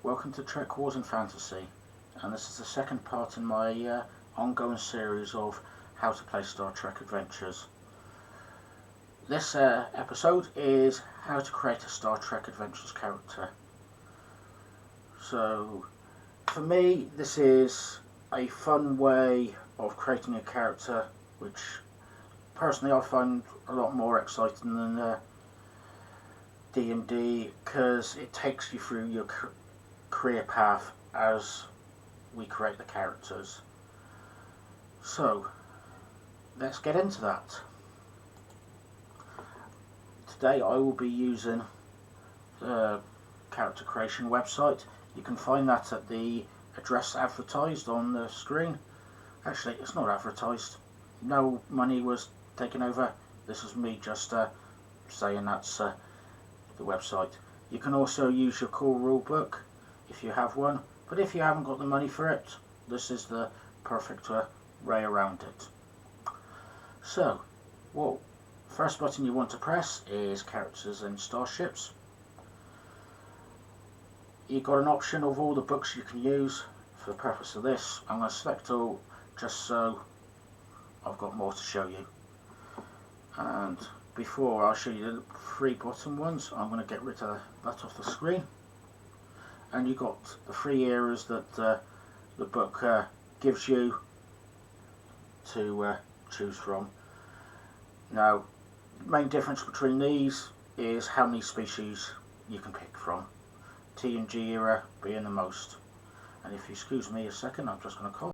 Welcome to Trek Wars and Fantasy, and this is the second part in my ongoing series of how to play Star Trek Adventures. This episode is how to create a Star Trek Adventures character. So, for me, this is a fun way of creating a character, which personally I find a lot more exciting than D&D, because it takes you through your career path as we create the characters. So let's get into that. Today I will be using the character creation website. You can find that at the address advertised on the screen. Actually, it's not advertised. No money was taken over. This is me just saying that's the website. You can also use your core rulebook if you have one, but if you haven't got the money for it, this is the perfect way around it. So, first button you want to press is characters and starships. You've got an option of all the books you can use. For the purpose of this, I'm going to select all just so I've got more to show you. And before I show you the three bottom ones, I'm going to get rid of that off the screen. And you've got the three eras that the book gives you to choose from. Now, the main difference between these is how many species you can pick from. TNG era being the most. And if you excuse me a second, I'm just going to call.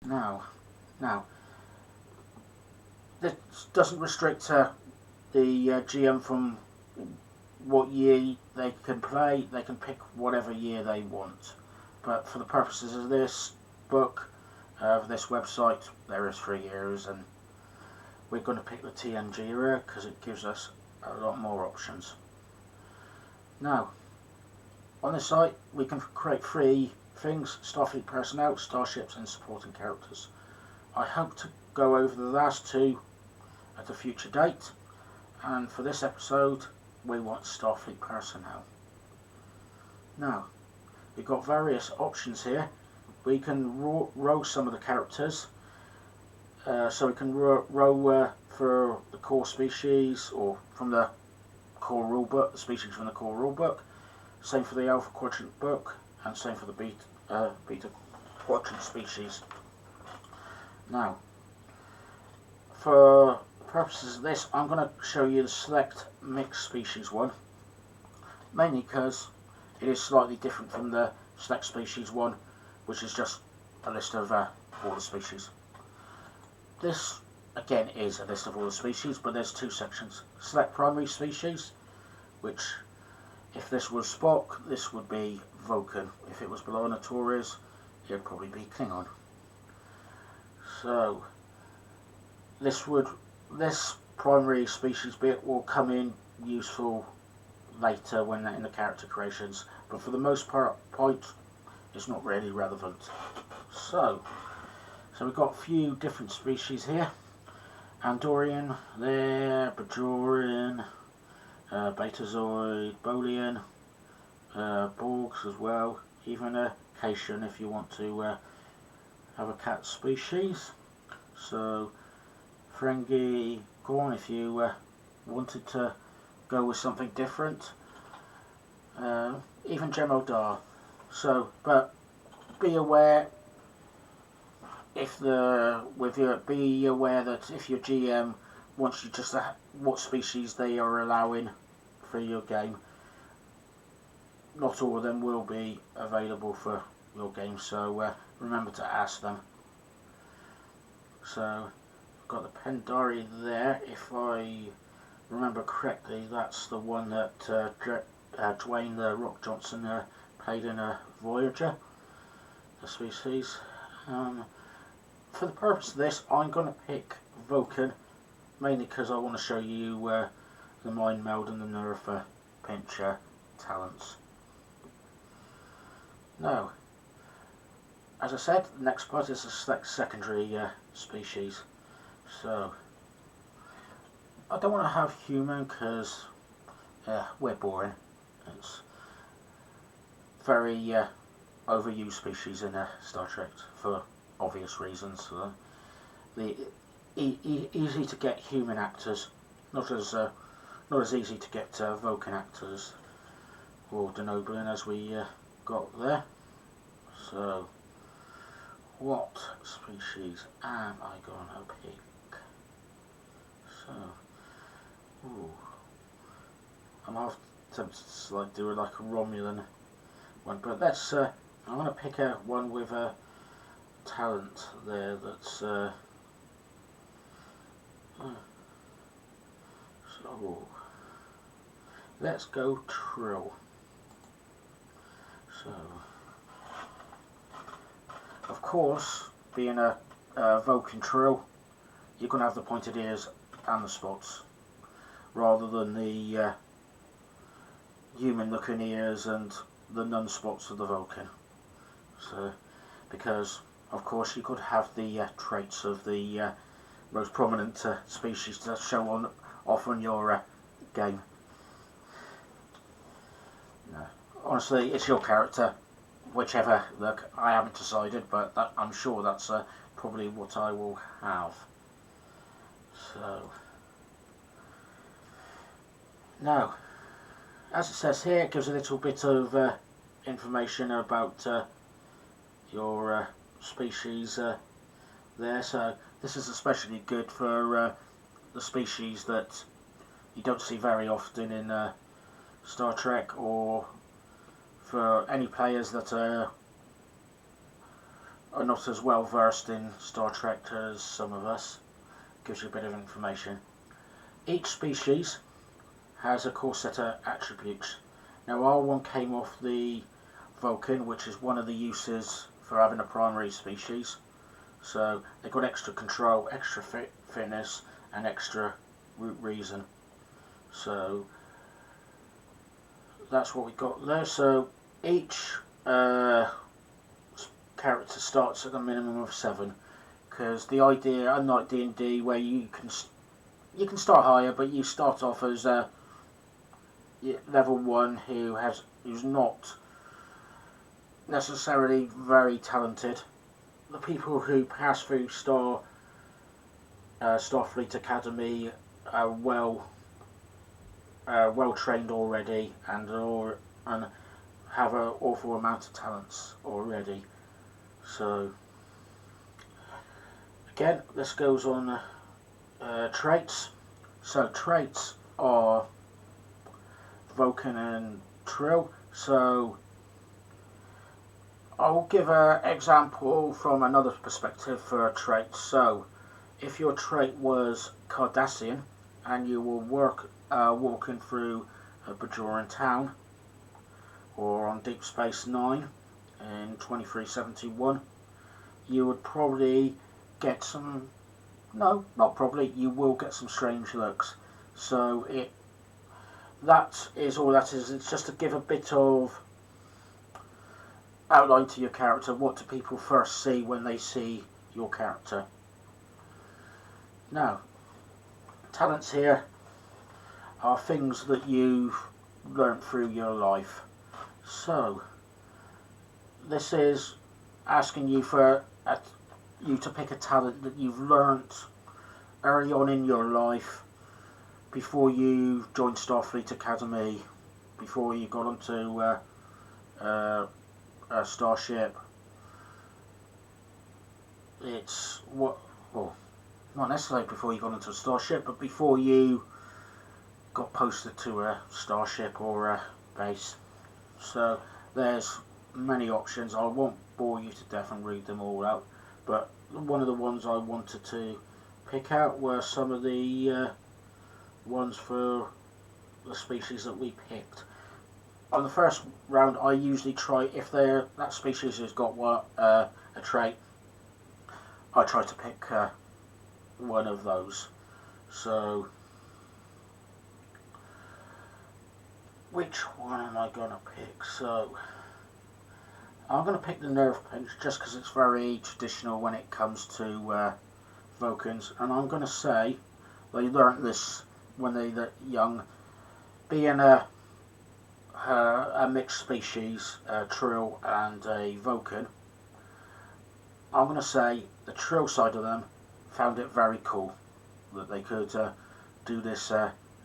Now, this doesn't restrict the GM from what year they can play. They can pick whatever year they want, but for the purposes of this book, of this website, there is 3 years, and we're going to pick the TNG era because it gives us a lot more options. Now, on this site we can create 3 things: Starfleet personnel, starships and supporting characters. I hope to go over the last 2 at a future date, and for this episode we want Starfleet personnel. Now, we've got various options here. We can row some of the characters, so we can row for the core species, or from the core rulebook, the species from the core rulebook. Same for the Alpha Quadrant book, and same for the Beta Quadrant species. Now, for purposes of this, I'm going to show you the select mixed species one, mainly because it is slightly different from the select species one, which is just a list of all the species. This again is a list of all the species, but there's 2 sections. Select primary species, which if this was Spock, this would be Vulcan. If it was B'Elanna Torres, it would probably be Klingon. So this primary species bit will come in useful later when in the character creations, but for the most point it's not really relevant. So we've got a few different species here. Andorian there, Bajorian, Betazoid, Bolian, Borgs as well, even a Cation if you want to have a cat species. So Ferengi, Gorn if you wanted to go with something different, even Jem'Hadar. So, but be aware be aware that if your GM wants you just what species they are allowing for your game, not all of them will be available for your game. So remember to ask them. So got the Pandari there. If I remember correctly, that's the one that Dwayne the Rock Johnson played in Voyager, the species. For the purpose of this, I'm going to pick Vulcan, mainly because I want to show you the Mind Meld and the Nerf Pinch talents. Now, as I said, the next part is to select secondary species. So, I don't want to have human because we're boring. very overused species in Star Trek for obvious reasons. The easy to get human actors, not as easy to get Vulcan actors or Denobulan as we got there. So, what species am I gonna pick? So, I'm half tempted to like do like a Romulan one, but let's. I'm gonna pick out one with a talent there that's. So, let's go Trill. So, of course, being a Vulcan Trill, you're going to have the pointed ears and the spots, rather than the human-looking ears and the non-spots of the Vulcan. So, because, of course, you could have the traits of the most prominent species to show off on your game. No. Honestly, it's your character. Whichever look, I haven't decided, but I'm sure that's probably what I will have. So, now, as it says here, it gives a little bit of information about your species there. So, this is especially good for the species that you don't see very often in Star Trek, or for any players that are not as well versed in Star Trek as some of us. Gives you a bit of information. Each species has a core set of attributes. Now R1 came off the Vulcan, which is one of the uses for having a primary species. So they've got extra control, extra fitness, and extra root reason. So that's what we got there. So each character starts at a minimum of 7, because the idea, unlike D&D, where you can start higher, but you start off as level 1 who's not necessarily very talented. The people who pass through Starfleet Academy are well trained already, and have an awful amount of talents already. So again, this goes on traits. So traits are Vulcan and Trill. So I'll give an example from another perspective for traits. So if your trait was Cardassian and you were walking through a Bajoran town, or on Deep Space Nine in 2371, you would probably get some, no, not probably, you will get some strange looks. So that is all that is. It's just to give a bit of outline to your character. What do people first see when they see your character? Now, talents here are things that you've learnt through your life. So, this is asking you for you to pick a talent that you've learnt early on in your life, before you joined Starfleet Academy, before you got onto a starship. It's well, not necessarily before you got into a starship, but before you got posted to a starship or a base. So there's many options. I won't bore you to death and read them all out, but one of the ones I wanted to pick out were some of the ones for the species that we picked. On the first round, I usually try, if that species has got a trait, I try to pick one of those. So, which one am I going to pick? So, I'm going to pick the nerve pinch, just because it's very traditional when it comes to Vulcans. And I'm going to say they learnt this when they were young. Being a a mixed species, Trill and a Vulcan, I'm going to say the Trill side of them found it very cool that they could do this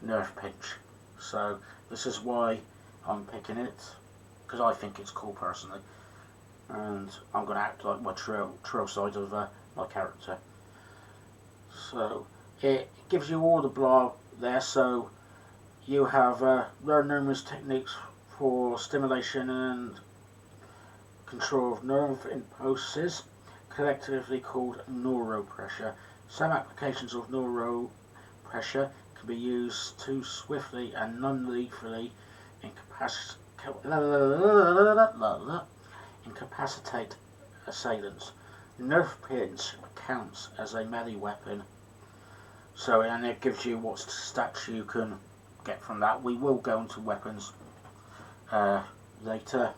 nerf pinch. So this is why I'm picking it, because I think it's cool personally, and I'm going to act like my Trill side of my character. So it gives you all the blah there, so you have learned numerous techniques for stimulation and control of nerve impulses, collectively called neuropressure. Some applications of neuropressure can be used to swiftly and non-lethally incapacitate assailants. Nerve pinch counts as a melee weapon. So, and it gives you what stats you can get from that. We will go into weapons later.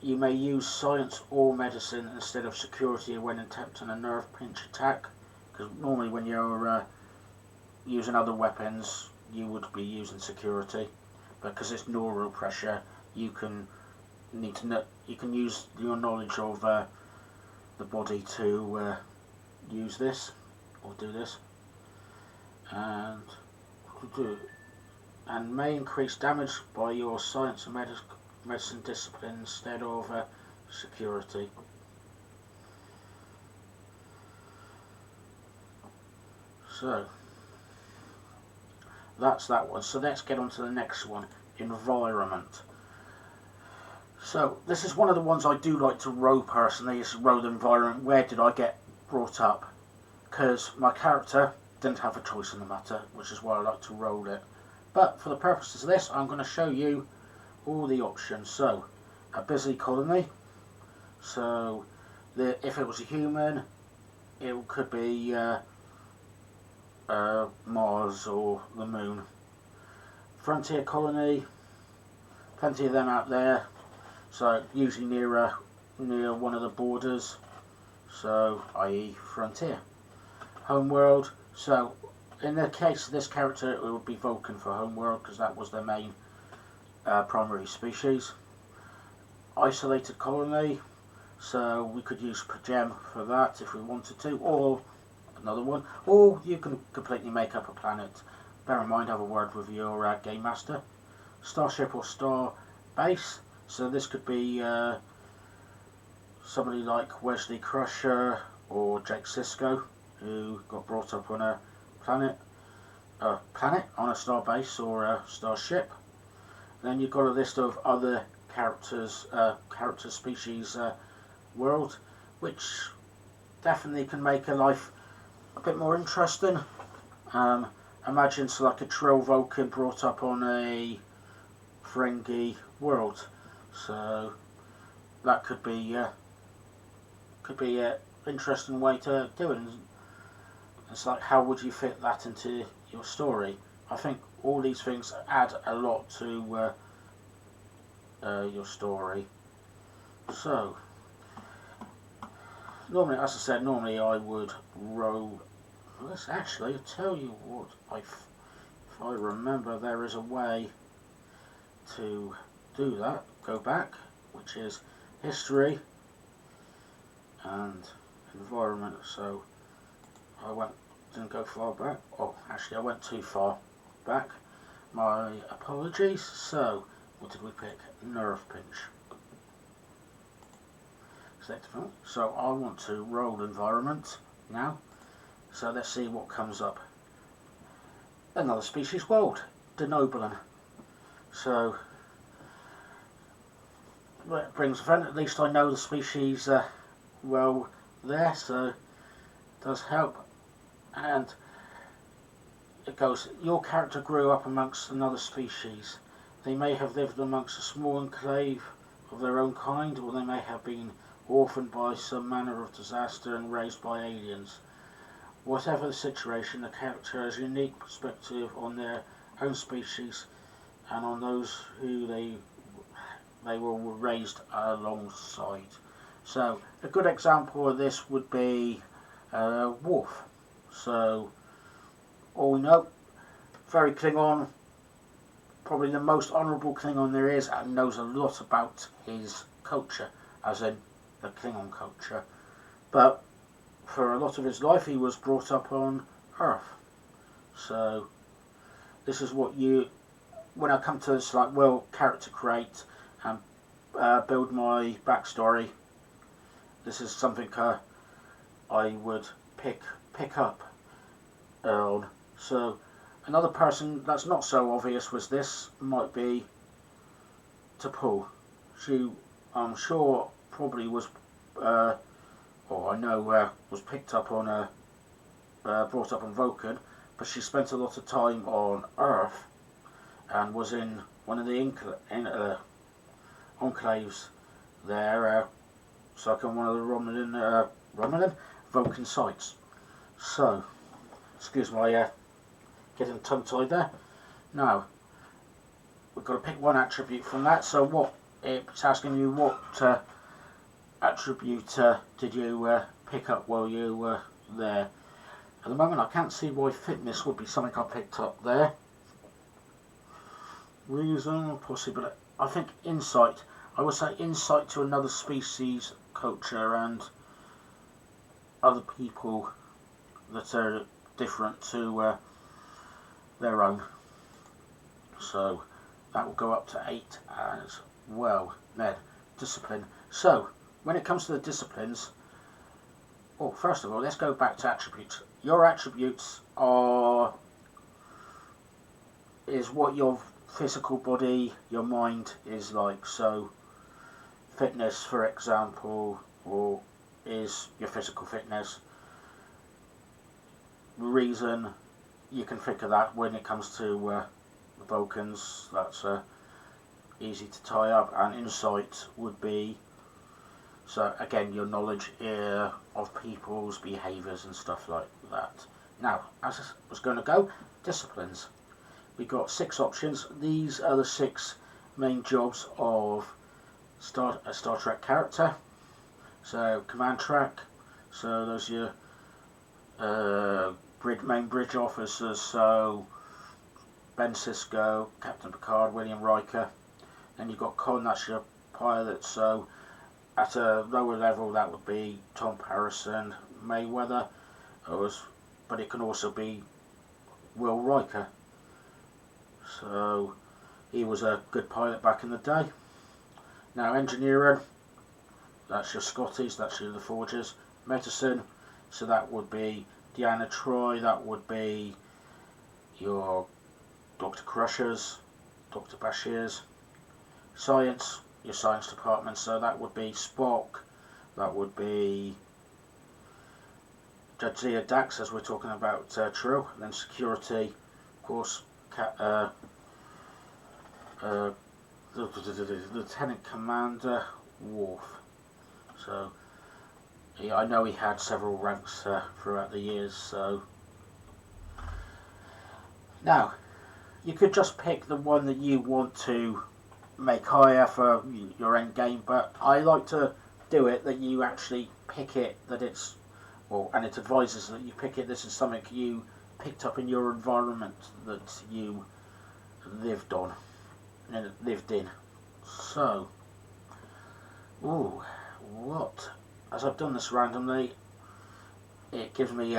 You may use science or medicine instead of security when attempting a nerve pinch attack, because normally when you're using other weapons you would be using security, but because it's neural pressure you can use your knowledge of the body to use this or do this, and may increase damage by your science and medicine discipline instead of security. So that's that one. So let's get on to the next one, environment. So this is one of the ones I do like to roll personally, is roll the environment. Where did I get brought up? Because my character didn't have a choice in the matter, which is why I like to roll it. But for the purposes of this, I'm going to show you all the options. So a busy colony. So if it was a human, it could be Mars or the moon. Frontier colony, plenty of them out there. So usually near one of the borders. So i.e. frontier. Homeworld. So in the case of this character, it would be Vulcan for homeworld, because that was their main primary species. Isolated colony, so we could use Gem for that if we wanted to, or another one, or you can completely make up a planet. Bear in mind, have a word with your game master. Starship or star base, so this could be somebody like Wesley Crusher or Jake Sisko, who got brought up on a planet on a star base or a starship. Then you've got a list of other characters, species, world, which definitely can make a life a bit more interesting. Imagine so like a Trill Vulcan brought up on a Ferengi world, so that could be an interesting way to do it. It's like, how would you fit that into your story? I think all these things add a lot to your story. So normally, as I said, I would roll. Let's actually tell you what, if I remember, there is a way to do that. Go back, which is history and environment. So didn't go far back. Oh, actually, I went too far back. My apologies. So, what did we pick? Nerve pinch. So I want to roll environment now. So let's see what comes up. Another species world, Denobulan. So that brings a friend. At least I know the species well there, so it does help. And it goes, your character grew up amongst another species. They may have lived amongst a small enclave of their own kind, or they may have been orphaned by some manner of disaster and raised by aliens. Whatever the situation, the character has a unique perspective on their own species and on those who they were raised alongside. So a good example of this would be Wolf. So all we know, very Klingon, probably the most honourable Klingon there is and knows a lot about his culture, as in the Klingon culture. But for a lot of his life he was brought up on Earth. So this is what you, when I come to this like, well, character create and build my backstory, this is something I would pick up on. So another person that's not so obvious was this might be T'Pol. She, I'm sure, probably was, or I know, was picked up on brought up on Vulcan, but she spent a lot of time on Earth and was in one of the enclaves there, so like on one of the Romulan Vulcan sites. So, excuse my getting tongue-tied there. Now, we've got to pick one attribute from that. So what, it's asking you what attribute did you pick up while you were there. At the moment I can't see why fitness would be something I picked up there. Reason, possibly, I think insight. I would say insight to another species, culture and other people that are different to their own. So that will go up to 8 as well. Then discipline. So when it comes to the disciplines, well, first of all, let's go back to attributes. Your attributes is what your physical body, your mind is like. So fitness, for example, or is your physical fitness. Reason, you can think of that when it comes to the Vulcans. That's easy to tie up. And insight would be, so again, your knowledge of people's behaviours and stuff like that. Now, as I was going to go, disciplines. We've got 6 options. These are the 6 main jobs of a Star Trek character. So command track. So those are your main bridge officers. So Ben Sisko, Captain Picard, William Riker. Then you've got Con, that's your pilot. So at a lower level that would be Tom Harrison, Mayweather, but it can also be Will Riker. So he was a good pilot back in the day. Now engineering, that's your Scotties, that's your the Forgers. Medicine, so that would be Deanna Troi, that would be your Dr. Crushers, Dr. Bashirs. Science, your science department, so that would be Spock, that would be Jadzia Dax, as we're talking about Trill. And then security, of course, Lieutenant Commander Worf. So yeah, I know he had several ranks throughout the years. So now you could just pick the one that you want to make higher for your end game, but I like to do it that you actually pick it, that it's, well, and it advises that you pick it, this is something you picked up in your environment that you lived on and lived in. So, as I've done this randomly, it gives me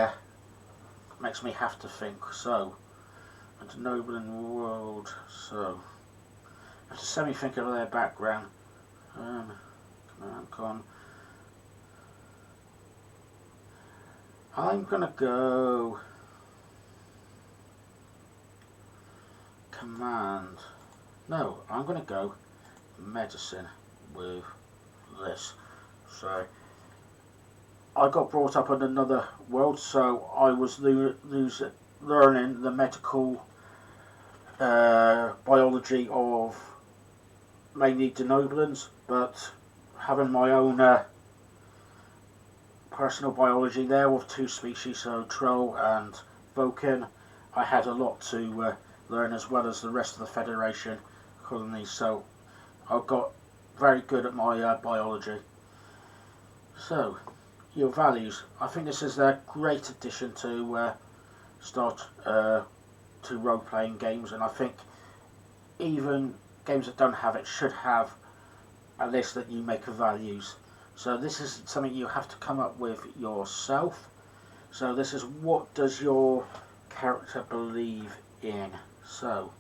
makes me have to think. So, and noble in the world, so I have to semi-think of their background. Command Con. I'm gonna go command. No, I'm gonna go medicine with this. So I got brought up in another world, so I was learning the medical biology of mainly denoblins, but having my own personal biology there with 2 species, so Trill and Vulcan, I had a lot to learn, as well as the rest of the Federation colonies, so I got very good at my biology. So, your values. I think this is a great addition to to role-playing games, and I think even games that don't have it should have a list that you make of values. So this is something you have to come up with yourself. So this is, what does your character believe in? So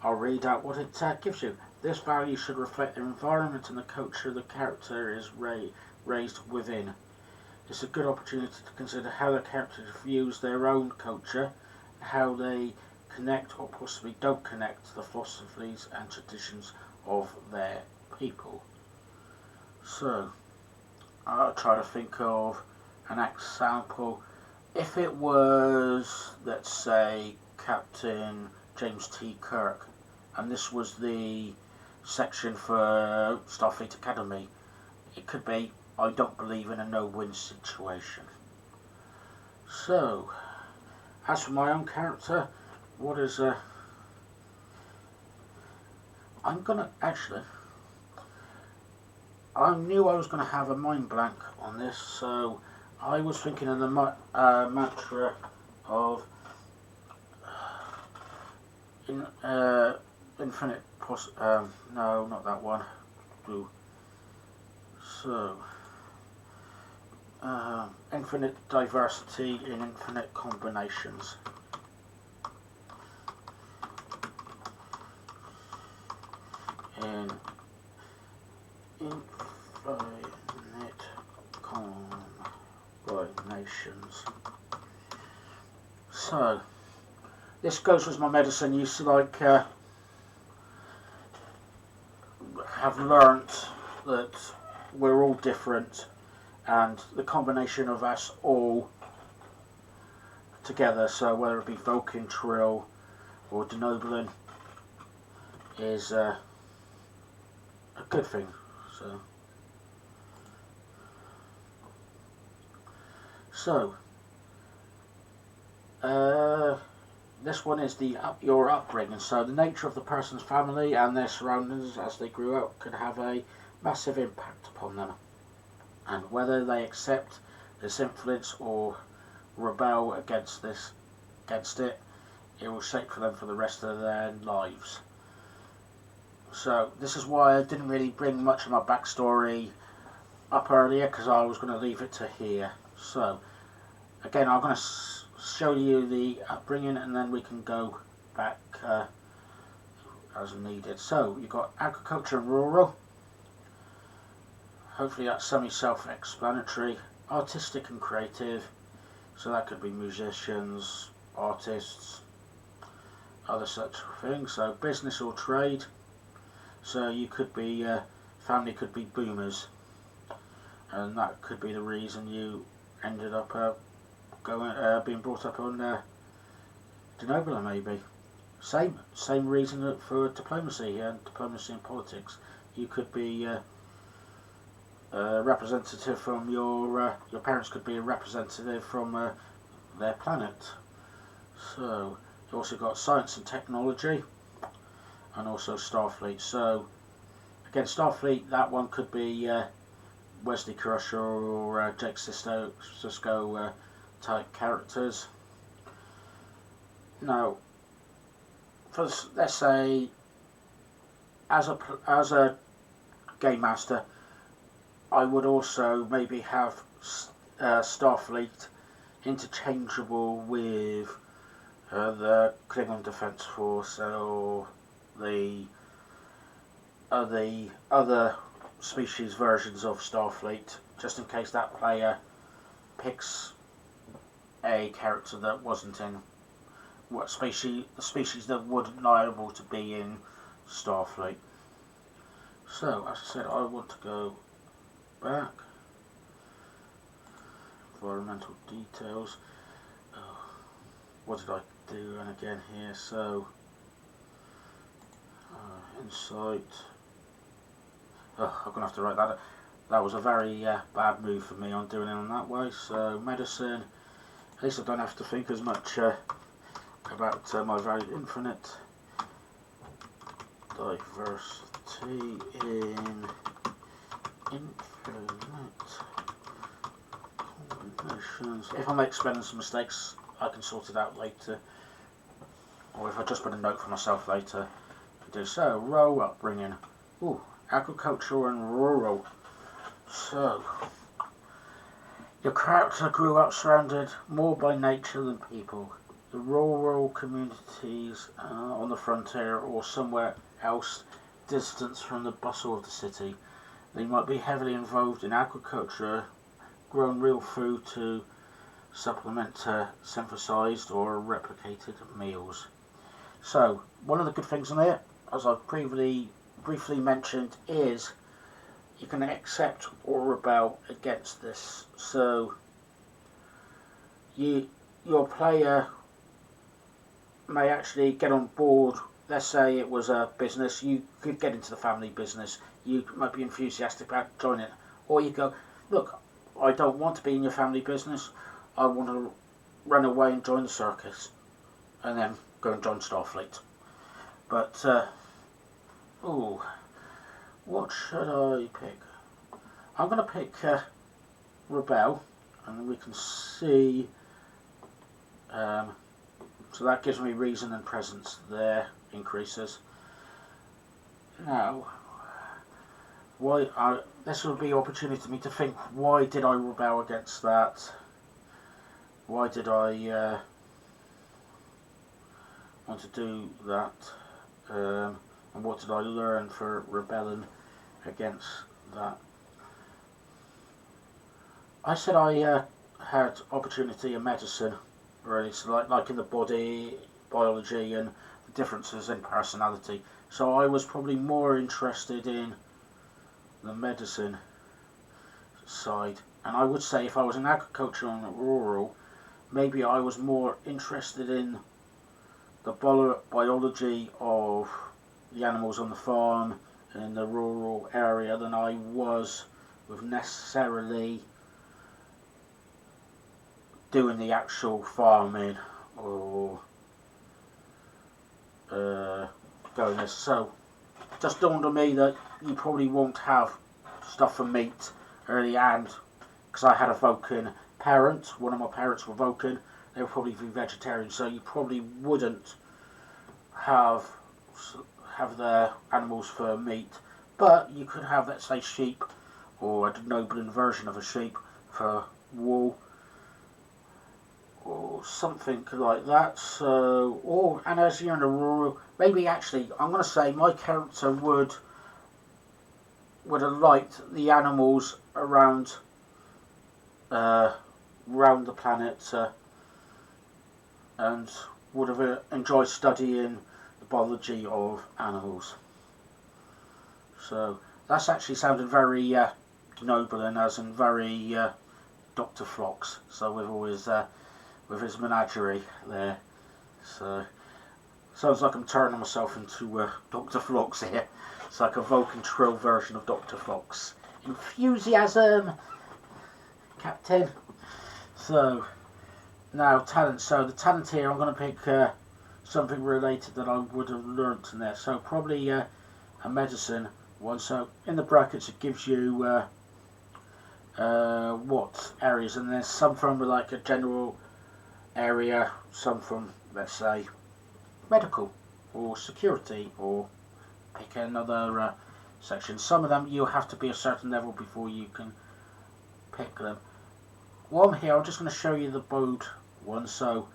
I'll read out what it gives you. This value should reflect the environment and the culture the character is raised within. It's a good opportunity to consider how the character views their own culture, how they connect or possibly don't connect to the philosophies and traditions of their people. So I'll try to think of an example. If it was, let's say, Captain James T. Kirk, and this was the section for Starfleet Academy, it could be, I don't believe in a no-win situation. So, as for my own character, what is I'm gonna actually, I knew I was gonna have a mind blank on this, so I was thinking of the mantra of infinite no, not that one. Ooh. So infinite diversity in infinite combinations. In infinite combinations. So this goes with my medicine use, like have learnt that we're all different, and the combination of us all together, so whether it be Vulcan, Trill or Denoblin, is a good thing. So this one is your upbringing. So the nature of the person's family and their surroundings as they grew up could have a massive impact upon them, and whether they accept this influence or rebel against it, it will shape for them for the rest of their lives. So this is why I didn't really bring much of my backstory up earlier, because I was going to leave it to here. So again, I'm going to show you the upbringing, and then we can go back as needed. So you've got agriculture and rural. Hopefully that's semi-self-explanatory. Artistic and creative. So that could be musicians, artists, other such things. So business or trade. So you could be, family could be boomers, and that could be the reason you ended up being brought up on Denobula, maybe. Same reason for diplomacy and diplomacy and politics. You could be a representative from your parents could be a representative from their planet. So you also got science and technology, and also Starfleet. So again, Starfleet, that one could be Wesley Crusher or Jake Sisko type characters. Now, for let's say, as a game master, I would also maybe have Starfleet interchangeable with the Klingon Defense Force or the other species versions of Starfleet, just in case that player picks a character that wasn't in the species that wouldn't liable to be in Starfleet. So, as I said, I want to go back. Environmental details. What did I do? And again here, so insight. I'm gonna have to write that. That was a very bad move for me on doing it on that way. So medicine. At least I don't have to think as much about my very infinite diversity in infinite combinations. If I make spelling some mistakes, I can sort it out later. or if I just put a note for myself later to do so. Rural upbringing. Ooh, agricultural and rural. So, your character grew up surrounded more by nature than people. The rural communities on the frontier or somewhere else distant from the bustle of the city. They might be heavily involved in agriculture, growing real food to supplement synthesized or replicated meals. So, one of the good things on it, as I've briefly mentioned, is you can accept or rebel against this. So, your player may actually get on board. Let's say it was a business, you could get into the family business, you might be enthusiastic about joining it, or you go, look, I don't want to be in your family business, I want to run away and join the circus, and then go and join Starfleet. But, what should I pick? I'm going to pick Rebel, and we can see, so that gives me reason and presence there, increases. Now, this will be opportunity for me to think, why did I rebel against that? Why did I want to do that? And what did I learn for rebelling against that? I said I had opportunity in medicine, really, so like in the body, biology, and the differences in personality. So I was probably more interested in the medicine side. And I would say if I was in agriculture and rural, maybe I was more interested in the biology of the animals on the farm in the rural area than I was with necessarily doing the actual farming or going this. So just dawned on me that you probably won't have stuff for meat early, and because I had a Vulcan parent, one of my parents were Vulcan, they would probably be vegetarian, so you probably wouldn't have their animals for meat, but you could have, let's say, sheep, or a denobulan version of a sheep for wool, or something like that. So, and as you're in a rural, maybe actually, I'm going to say my character would have liked the animals around the planet, and would have enjoyed studying the biology of animals. So that's actually sounded very noble, and as in very Dr. Phlox. So with his menagerie there. So sounds like I'm turning myself into Dr. Phlox here. It's like a Vulcan Trill version of Dr. Phlox. Enthusiasm, Captain. So now talent. So the talent here, I'm going to pick something related that I would have learnt in there. So probably a medicine one. So in the brackets it gives you what areas, and there's some from like a general area, some from, let's say, medical or security, or pick another section. Some of them you have to be a certain level before you can pick them. While I'm here, I'm just going to show you the bold one. So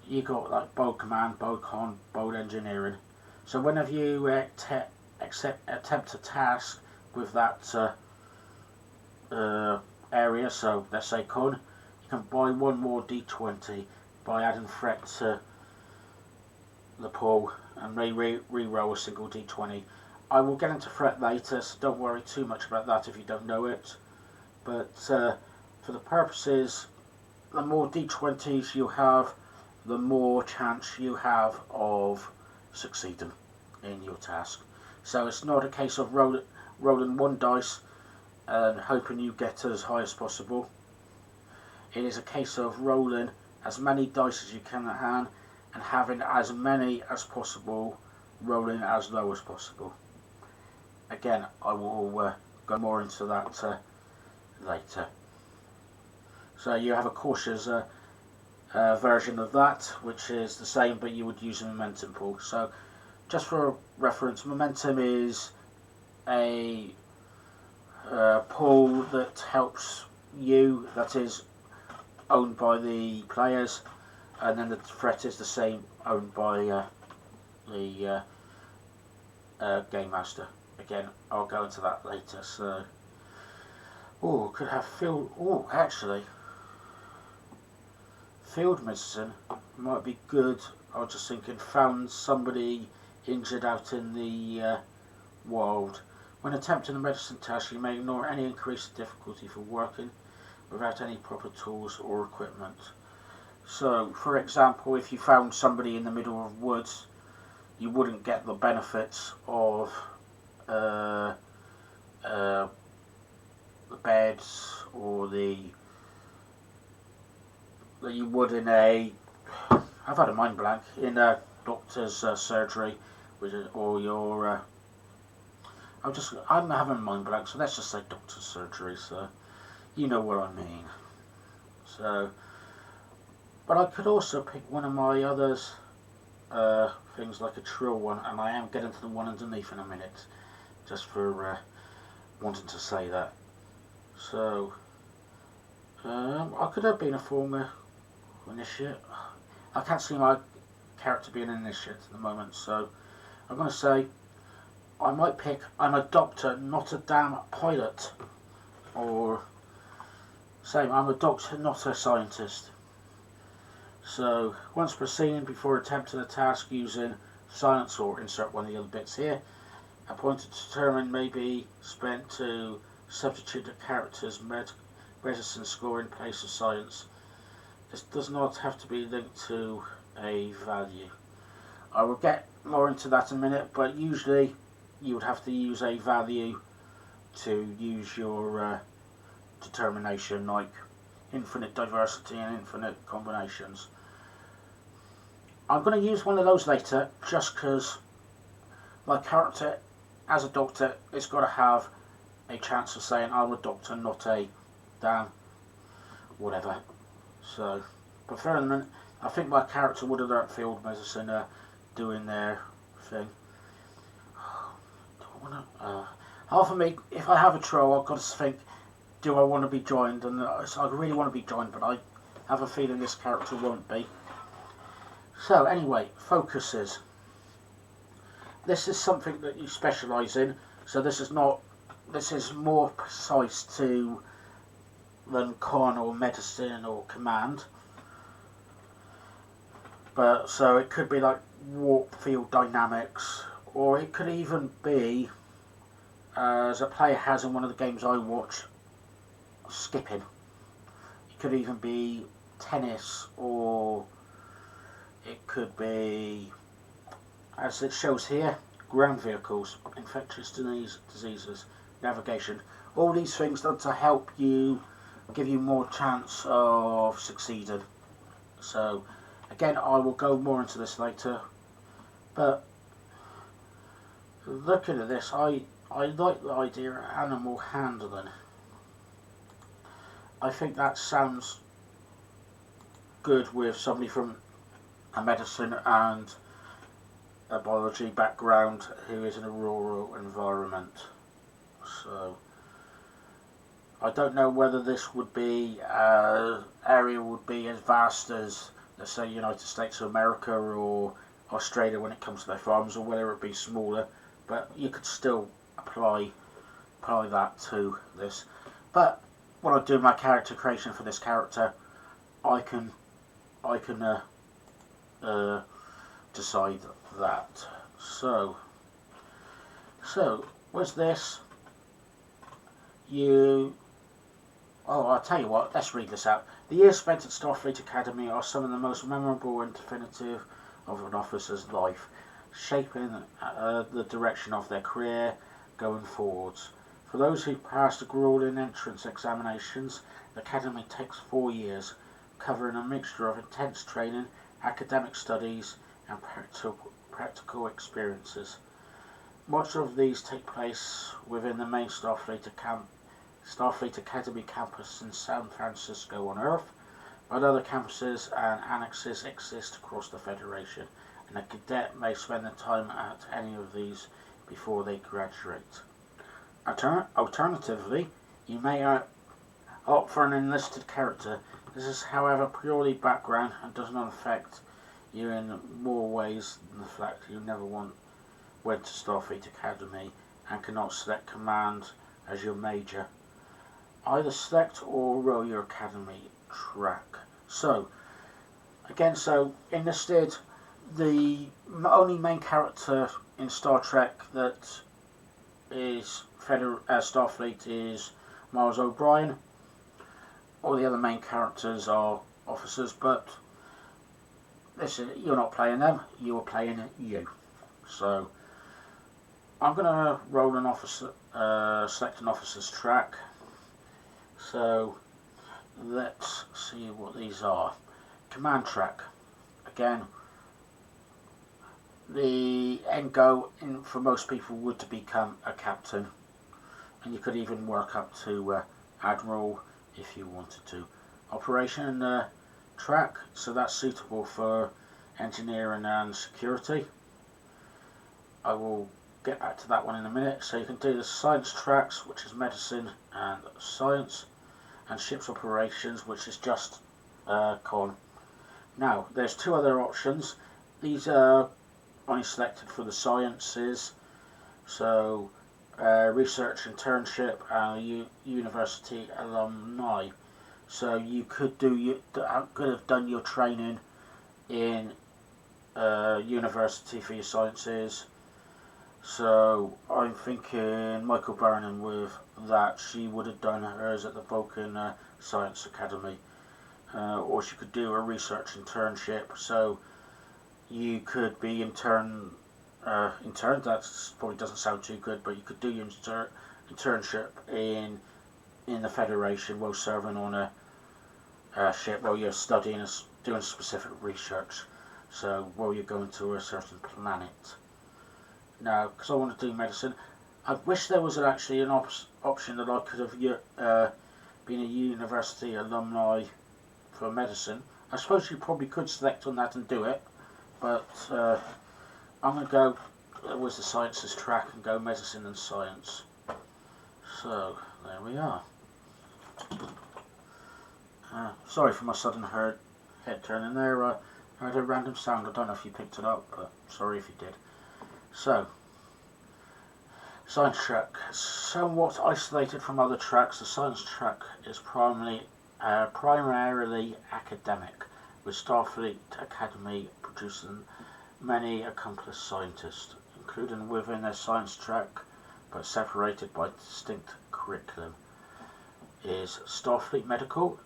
you got like bold command, bold con, bold engineering. So whenever you attempt a task with that area, so let's say con, you can buy one more d20 by adding threat to the pool and re-roll a single d20. I will get into threat later, so don't worry too much about that if you don't know it. But for the purposes, the more d20s you have, the more chance you have of succeeding in your task. So it's not a case of rolling one dice and hoping you get as high as possible. It is a case of rolling as many dice as you can at hand and having as many as possible rolling as low as possible. Again, I will go more into that later. So you have a cautious version of that, which is the same, but you would use a momentum pool. So, just for reference, momentum is a pool that helps you, that is owned by the players, and then the threat is the same, owned by the game master. Again, I'll go into that later. So, could have field. Actually, field medicine might be good. I was just thinking, found somebody injured out in the wild. When attempting a medicine task, you may ignore any increased difficulty for working without any proper tools or equipment. So, for example, if you found somebody in the middle of woods, you wouldn't get the benefits of the beds or that you would in a. I've had a mind blank in a doctor's surgery, or your. I'm having a mind blank, so let's just say doctor's surgery. So, you know what I mean. So, but I could also pick one of my others. Things like a Trill one, and I am getting to the one underneath in a minute, just for wanting to say that. So, I could have been a former initiate. I can't see my character being an initiate at the moment, so I'm going to say I might pick I'm a doctor, not a damn pilot, or same, I'm a doctor, not a scientist. So, once proceeding before attempting a task using science, or insert one of the other bits here, a point to determine may be spent to substitute a character's medicine score in place of science. This does not have to be linked to a value. I will get more into that in a minute, but usually you would have to use a value to use your determination, like infinite diversity and infinite combinations. I'm going to use one of those later, just because my character, as a doctor, is got to have a chance of saying I'm a doctor, not a damn whatever. So, but for the moment, I think my character would have learnt field medicine doing their thing. Half of me, if I have a Trill, I've got to think, do I want to be joined? And I really want to be joined, but I have a feeling this character won't be. So anyway, focuses. This is something that you specialise in, so this is more precise than con or medicine or command. But so it could be like warp field dynamics, or it could even be, as a player has in one of the games I watch, skipping. It could even be tennis, or it could be, as it shows here, ground vehicles, infectious diseases, navigation. All these things that to help you, give you more chance of succeeding. So, again, I will go more into this later. But looking at this, I like the idea of animal handling. I think that sounds good with somebody from a medicine and a biology background who is in a rural environment. So I don't know whether this would be area would be as vast as, let's say, United States of America or Australia when it comes to their farms, or whether it be smaller, but you could still apply that to this. But when I do my character creation for this character, I can decide that. So with this, I'll tell you what, let's read this out. The years spent at Starfleet Academy are some of the most memorable and definitive of an officer's life, shaping the direction of their career going forwards. For those who pass the grueling entrance examinations, the Academy takes 4 years, covering a mixture of intense training, academic studies, and practical experiences. Much of these take place within the main Starfleet Academy campus in San Francisco on Earth, but other campuses and annexes exist across the Federation, and a cadet may spend the time at any of these before they graduate. Alternatively, you may opt for an enlisted character. This is, however, purely background and does not affect you in more ways than the fact you never went to Starfleet Academy and cannot select command as your major. Either select or roll your academy track. So, again, enlisted, the only main character in Star Trek that is Starfleet is Miles O'Brien. All the other main characters are officers, but listen, you're not playing them, you're playing you. So, I'm going to roll an officer, select an officer's track. So, let's see what these are. Command track. Again, the end goal for most people would to become a captain, and you could even work up to admiral if you wanted to. Operation track, so that's suitable for engineering and security. I will get back to that one in a minute. So you can do the science tracks, which is medicine and science, and ships operations, which is just con. Now, there's two other options. These are only selected for the sciences, so research internship and university alumni. So you could have done your training in university for your sciences. So I'm thinking Michael Burnham with that. She would have done hers at the Vulcan Science Academy, or she could do a research internship. So you could be intern. That probably doesn't sound too good, but you could do your internship in the Federation while serving on a ship while you're studying, doing specific research. So while you're going to a certain planet. Now, because I want to do medicine, I wish there was actually an option that I could have been a university alumni for medicine. I suppose you probably could select on that and do it, but I'm going to go with the sciences track and go medicine and science. So, there we are. Sorry for my sudden head turning there. I heard a random sound. I don't know if you picked it up, but sorry if you did. So, science track. Somewhat isolated from other tracks, the science track is primarily academic, with Starfleet Academy producing many accomplished scientists, including within their science track, but separated by distinct curriculum, is Starfleet Medical,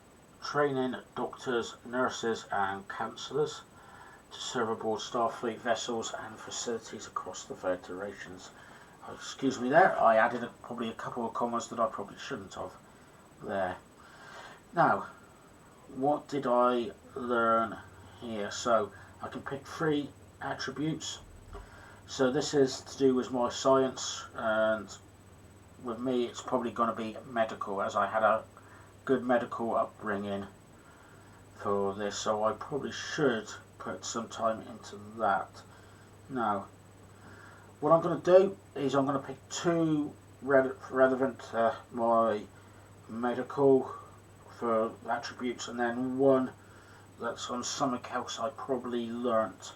training doctors, nurses and counsellors to serve aboard Starfleet vessels and facilities across the Federations. Excuse me there, I added probably a couple of commas that I probably shouldn't have there. Now, what did I learn here? So, I can pick 3 attributes. So this is to do with my science, and with me it's probably going to be medical, as I had a good medical upbringing for this, so I probably should put some time into that. Now, what I'm going to do is I'm going to pick 2 relevant my medical for attributes, and then 1 that's on something else I probably learnt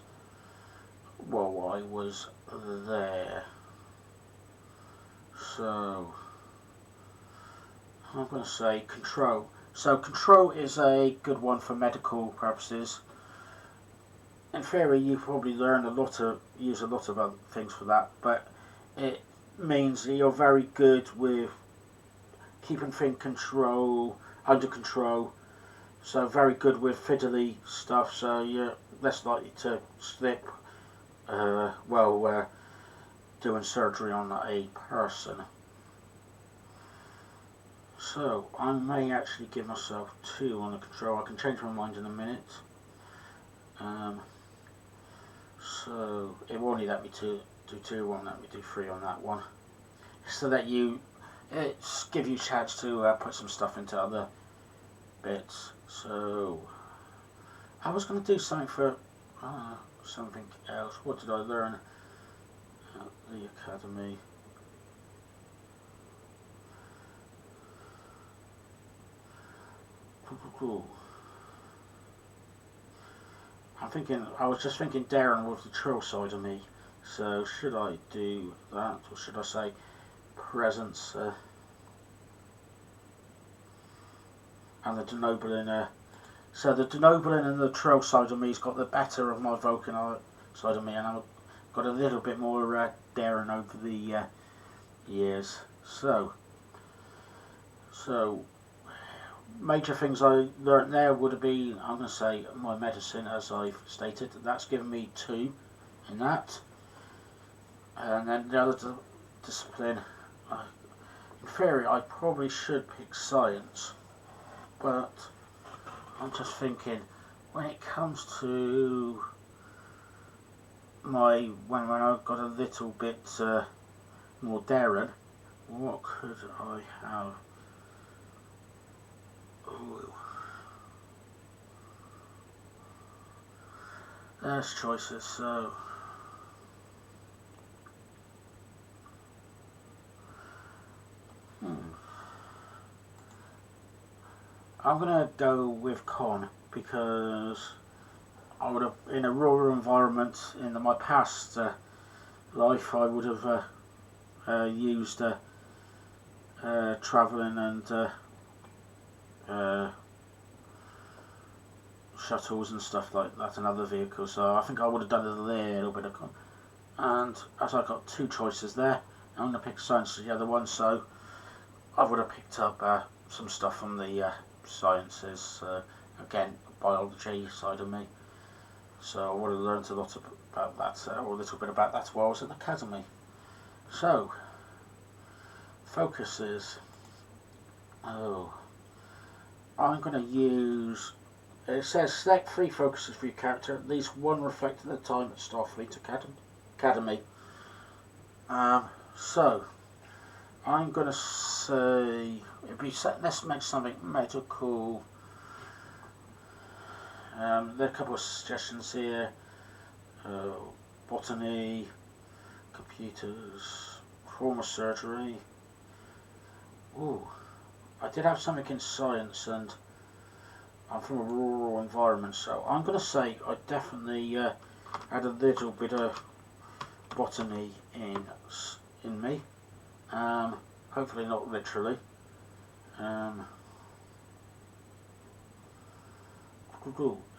while I was there. So I'm going to say control. So control is a good one for medical purposes. In theory, you probably use a lot of other things for that, but it means that you're very good with keeping things under control. So very good with fiddly stuff. So you're less likely to slip while doing surgery on a person. So I may actually give myself 2 on the control. I can change my mind in a minute. So it will only let me do 2, it won't let me do 3 on that one. So that it's give you a chance to put some stuff into other bits. So I was going to do something for something else. What did I learn at the academy? I was just thinking Darren with the Trill side of me. So should I do that, or should I say presence and the denobling? So the denobling and the Trill side of me's got the better of my Vulcan side of me, and I've got a little bit more Darren over the years. So major things I learnt there would have been, I'm going to say, my medicine, as I've stated. That's given me 2 in that. And then the other discipline, in theory, I probably should pick science. But I'm just thinking, when it comes to when I've got a little bit more daring, what could I have? Ooh. There's choices, so I'm gonna go with con, because I would have, in a rural environment in my past life, I would have used travelling and shuttles and stuff like that and other vehicles, so I think I would have done a little bit of con. And as I got 2 choices there, I'm going to pick science as the other one, so I would have picked up some stuff from the sciences, again, biology side of me, so I would have learned a lot about that, or a little bit about that while I was at the academy. So focuses, I'm going to use, it says select 3 focuses for your character, at least 1 reflecting the time at Starfleet Academy. So I'm going to say, let's make something medical. There are a couple of suggestions here. Botany, computers, trauma surgery. Ooh, I did have something in science, and I'm from a rural environment, so I'm going to say I definitely had a little bit of botany in me. Hopefully not literally.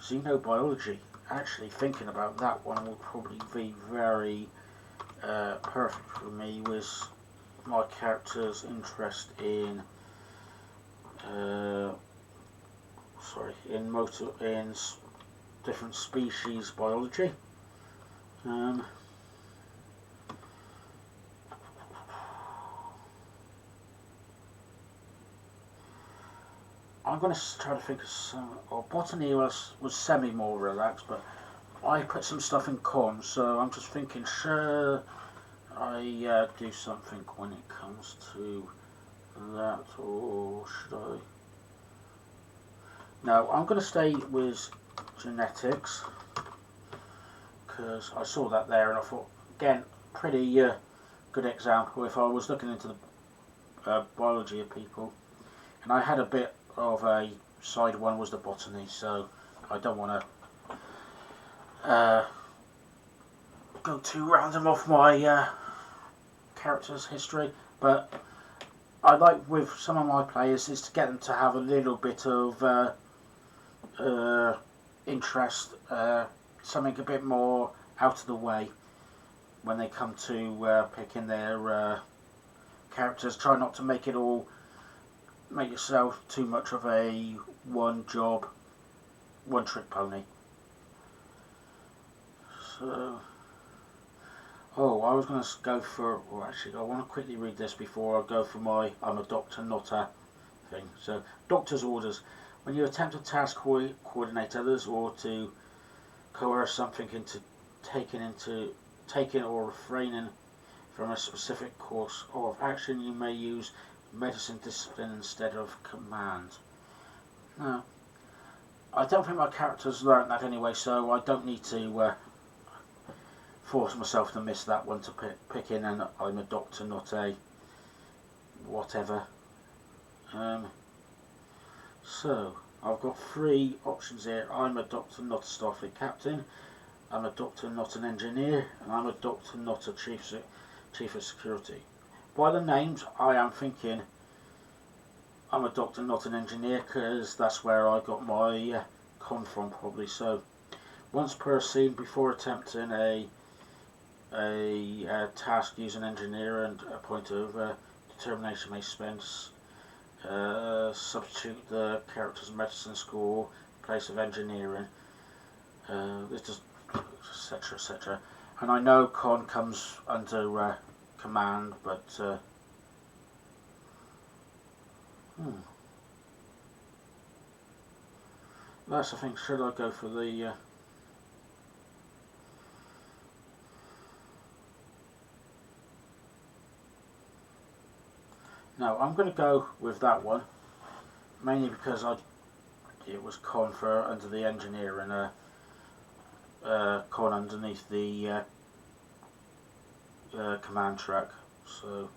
Xenobiology. Actually, thinking about that one would probably be very perfect for me, with my character's interest in in different species biology. I'm going to try to think of some. Botany was semi more relaxed, but I put some stuff in con, so I'm just thinking, should I do something when it comes to that, or should I? No, I'm going to stay with genetics, because I saw that there and I thought, again, pretty good example if I was looking into the biology of people, and I had a bit of a side one was the botany, so I don't want to go too random off my character's history, but I like with some of my players is to get them to have a little bit of interest, something a bit more out of the way when they come to picking their characters. Try not to make yourself too much of a one trick pony. So, I was going to go for, actually I want to quickly read this before I go for my I'm a doctor, not a thing. So, doctor's orders. When you attempt to task coordinate others, or to coerce something into taking or refraining from a specific course of action, you may use medicine discipline instead of command. No. I don't think my character's learnt that anyway, so I don't need to force myself to miss that one to pick in, and I'm a doctor, not a whatever. So, I've got 3 options here. I'm a doctor, not a Starfleet captain. I'm a doctor, not an engineer. And I'm a doctor, not a chief of security. By the names, I am thinking I'm a doctor, not an engineer, because that's where I got my con from, probably. So, once per scene, before attempting a task, use an engineer, and a point of determination may spend. Substitute the character's medicine score in place of engineering. Etc. etc. And I know con comes under command, but that's the thing. Should I go for the no, I'm going to go with that one, mainly because it was con for under the engineer and con underneath the command track. So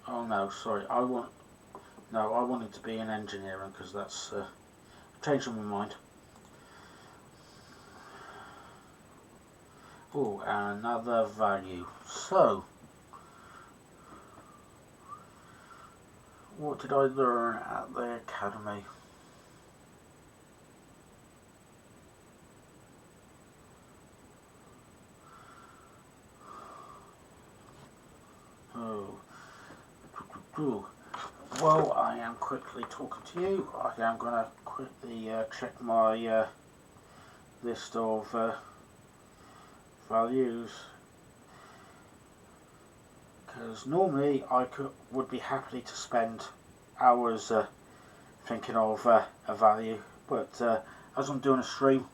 oh no, sorry, I wanted to be an engineering, because that's changing my mind. Oh, another value. So, what did I learn at the academy? Oh, well, I am quickly talking to you. I am going to quickly check my list of values, because normally I would be happy to spend hours thinking of a value, but as I'm doing a stream,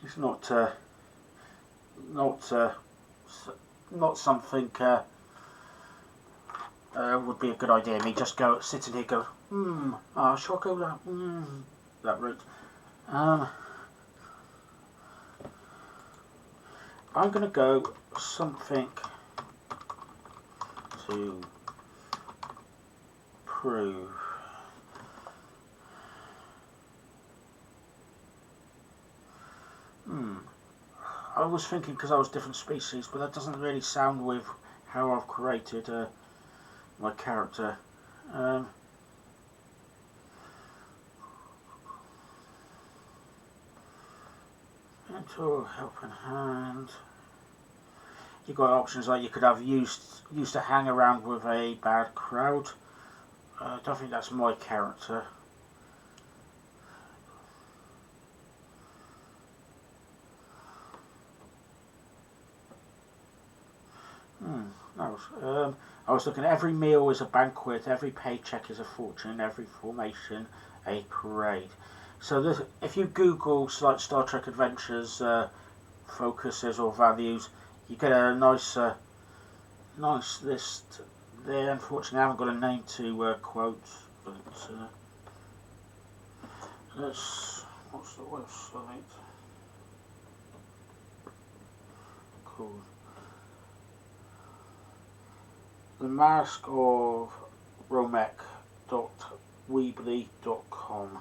it's not something would be a good idea. Me just sitting here go, shall I go that route? I'm going to go something to prove. I was thinking, because I was different species, but that doesn't really sound with how I've created my character. Mental helping hand. You've got options like you could have used to hang around with a bad crowd. I don't think that's my character. I was looking at every meal is a banquet, every paycheck is a fortune, every formation a parade. So this, if you Google like Star Trek Adventures focuses or values, you get a nice list there. Unfortunately, I haven't got a name to quote, but what's the website called? The Mask of Romek.weebly.com.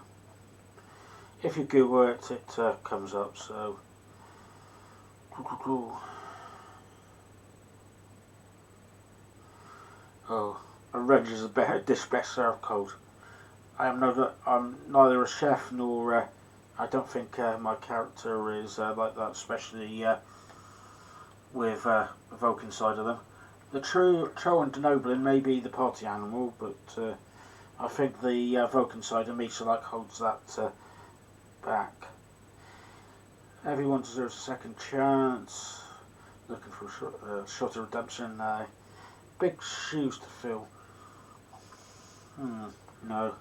If you Google it, it comes up. So, oh, a Reg is a dish best served cold. I'm neither a chef nor I don't think my character is like that, especially with the Vulcan side of them. The Trill and Denoblin may be the party animal, but I think the Vulcan side of me holds that back. Everyone deserves a second chance. Looking for a shot of redemption. Big shoes to fill. No.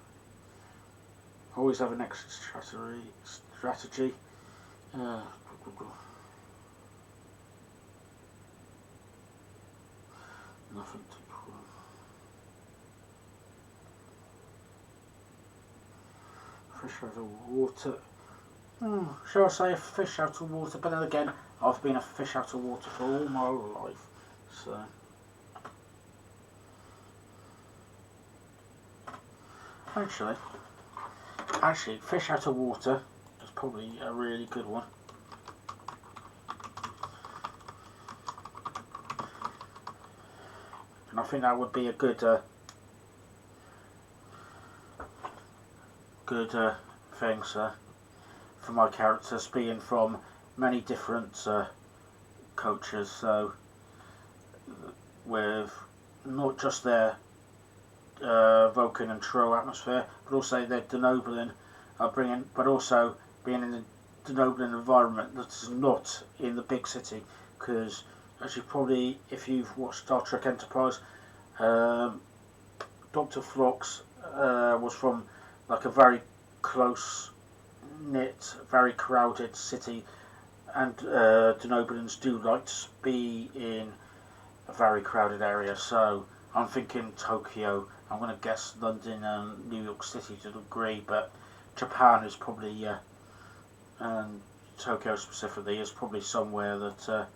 Always have an exit strategy. Nothing to prove. Fish out of water. Shall I say a fish out of water? But then again, I've been a fish out of water for all my life. So. Actually, fish out of water is probably a really good one. And I think that would be a good thing, sir, for my characters being from many different cultures. So, with not just their Vulcan and Trill atmosphere, but also their Denobulan upbringing, but also being in a Denobulan environment that's not in the big city. Because, as you probably, if you've watched Star Trek Enterprise, Dr. Phlox was from like a very close knit, very crowded city, and Denobulans do like to be in a very crowded area. So I'm thinking Tokyo. I'm going to guess London and New York City to a degree, but Japan is probably, and Tokyo specifically, is probably somewhere that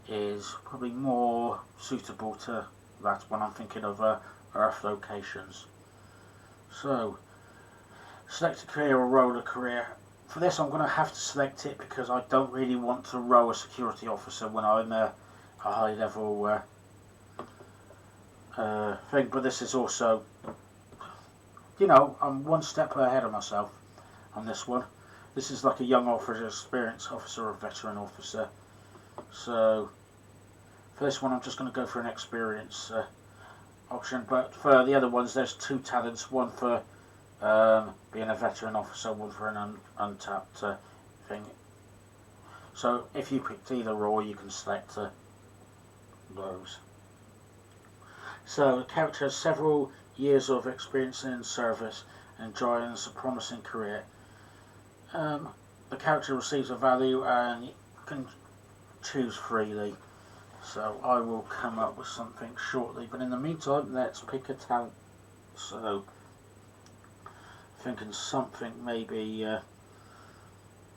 is probably more suitable to that when I'm thinking of Earth locations. So, select a career or roll a career. For this I'm going to have to select it because I don't really want to roll a security officer when I'm a high level thing, but this is also, you know, I'm one step ahead of myself on this one. This is like a young officer, experienced officer, or veteran officer. So for this one I'm just going to go for an experience option, but for the other ones there's 2 talents, one for being a veteran officer, one for an untapped thing. So if you picked either or, you can select those. So the character has several years of experience in service and joins a promising career. The character receives a value and can choose freely. So I will come up with something shortly, but in the meantime let's pick a talent. So thinking something maybe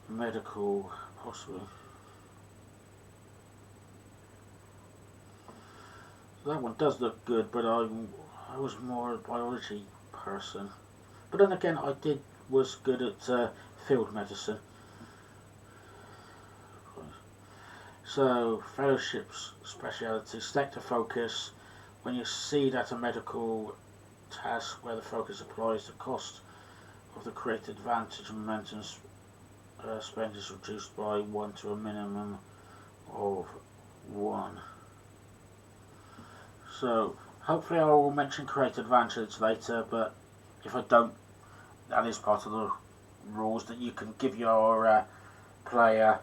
medical, possibly. That one does look good, but I was more a biology person. But then again, was good at field medicine. So, fellowship's speciality, select a focus. When you succeed at a medical task where the focus applies, the cost of the created advantage and momentum spend is reduced by 1 to a minimum of 1. So, hopefully I will mention create advantage later, but if I don't, that is part of the rules, that you can give your player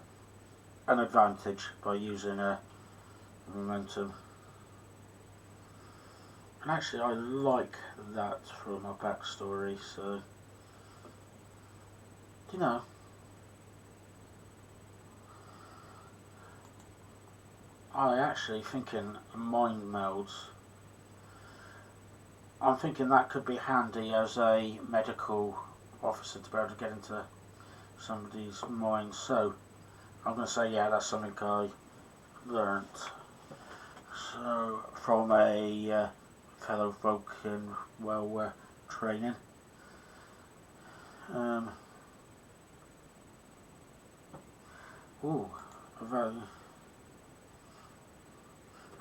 an advantage by using momentum. And actually I like that for my backstory, so, you know. I actually thinking mind melds. I'm thinking that could be handy as a medical officer to be able to get into somebody's mind. So I'm going to say, yeah, that's something I learnt. So from a fellow Vulcan, training. A very.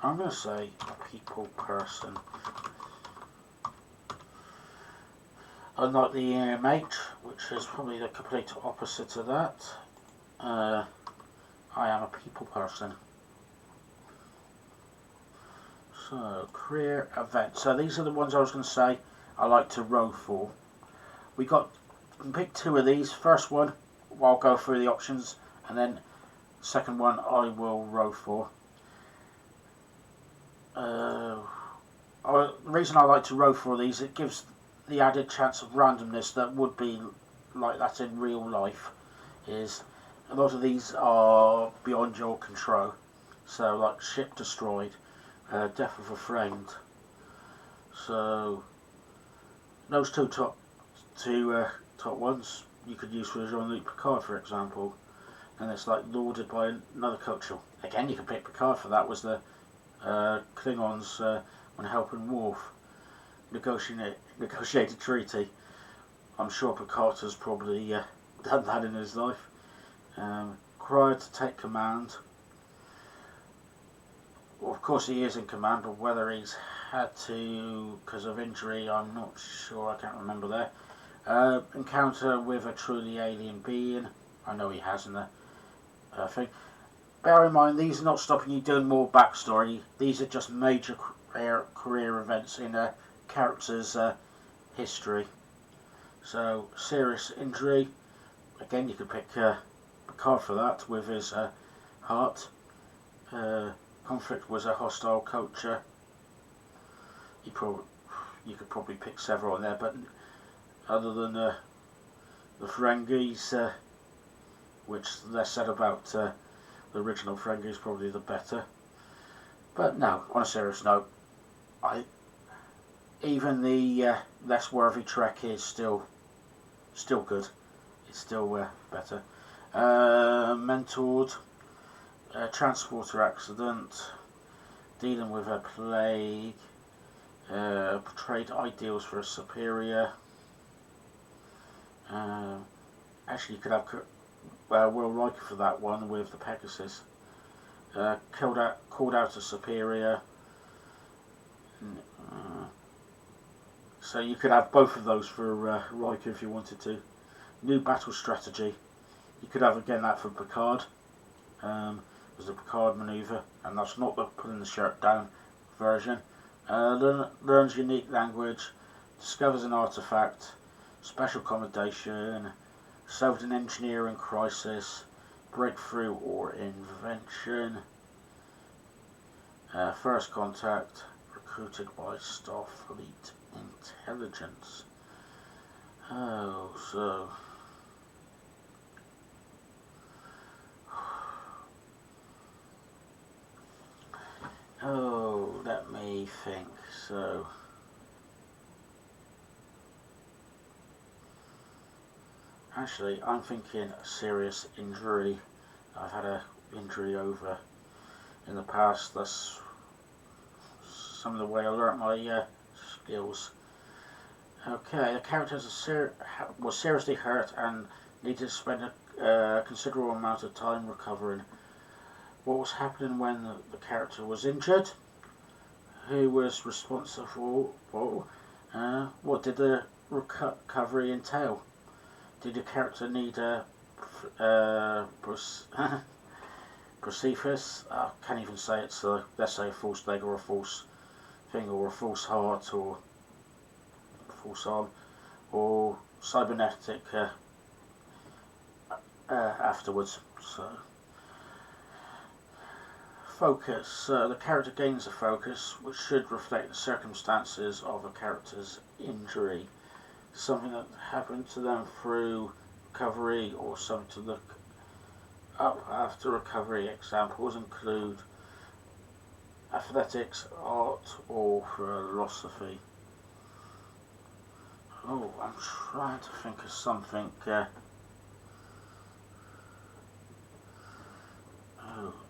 I'm going to say a people person. Unlike the mate, which is probably the complete opposite of that, I am a people person. So, career event. So these are the ones I was going to say I like to row for. We can pick 2 of these. First one, I'll go through the options, and then second one I will row for. The reason I like to row for these, it gives the added chance of randomness that would be like that in real life. Is a lot of these are beyond your control. So like ship destroyed, death of a friend. So those two top ones you could use for Jean-Luc Picard, for example, and it's like lauded by another culture. Again, you can pick Picard for that. Was the Klingons when helping Worf negotiate a treaty. I'm sure Picard has probably done that in his life. Required to take command. Well, of course he is in command, but whether he's had to because of injury, I'm not sure. I can't remember there. Encounter with a truly alien being. I know he has in the thing. Bear in mind, these are not stopping you doing more backstory. These are just major career events in a character's history. So, serious injury. Again, you could pick Picard for that with his heart. Conflict was a hostile culture. You could probably pick several on there, but other than the Ferengis, which less said about the original Ferengis, probably the better. But no, on a serious note, even the less worthy Trek is still good. It's still better. Mentored, transporter accident, dealing with a plague, portrayed ideals for a superior. Actually, you could have Will Riker for that one with the Pegasus. Called out a superior. So you could have both of those for Riker if you wanted to. New battle strategy. You could have again that for Picard. There's the Picard maneuver, and that's not the putting the shirt down version. Learns unique language, discovers an artifact, special accommodation, solved an engineering crisis, breakthrough or invention. First contact, recruited by Starfleet intelligence. Let me think. So, actually, I'm thinking a serious injury. I've had an injury over in the past. That's some of the way I learnt my skills. Okay, the character was seriously hurt and needed to spend a considerable amount of time recovering. What was happening when the character was injured? Who was responsible? What did the recovery entail? Did the character need a prosthesis? I can't even say it's let's say a false leg or a false finger or a false heart or a false arm or cybernetic afterwards. So. Focus. The character gains a focus which should reflect the circumstances of a character's injury. Something that happened to them through recovery or something to look up after recovery. Examples include athletics, art, or philosophy. I'm trying to think of something.